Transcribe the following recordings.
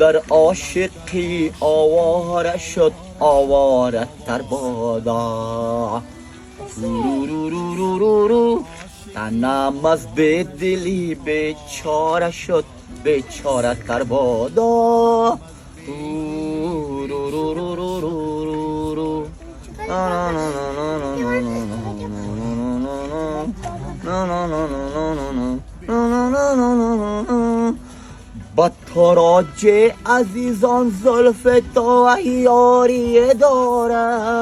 در عاشقی آواره شد آواره تر بادا رو تنم از بدلی بیچاره شد بیچاره تر بادا با تراج عزیزان زلف تو یاری دارم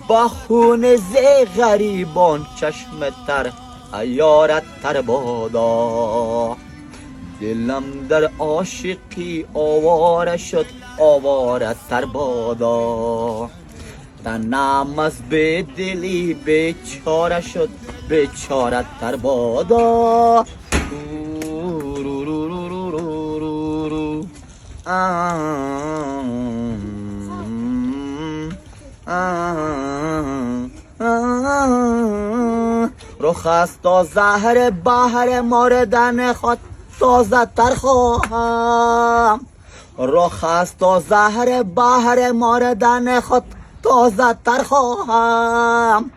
با خون ز غریبان چشم تر عیارت تر بادا دلم در عاشقی آواره شد آواره تر بادا تنم از بدلی بیچاره شد بیچاره تر بادا رخ است تا زهر بحر ماردن خود تازه تر خواهم رخ است تا زهر بحر ماردن خود تازه تر خواهم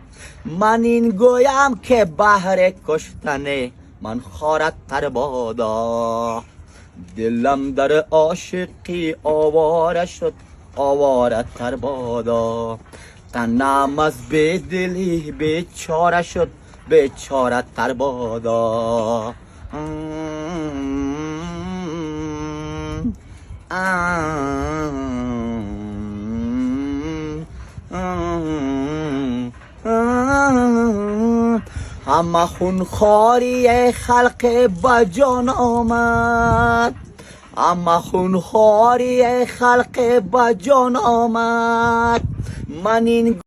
من این گویم که بحر کشتنه من خارت تر بادا دلم در عاشقی آواره شد آواره تر بادا تنم از بدلی بیچاره شد بیچاره تر بادا همه خونخواری خلق بجان آمد همه خونخواری خلق بجان آمد من این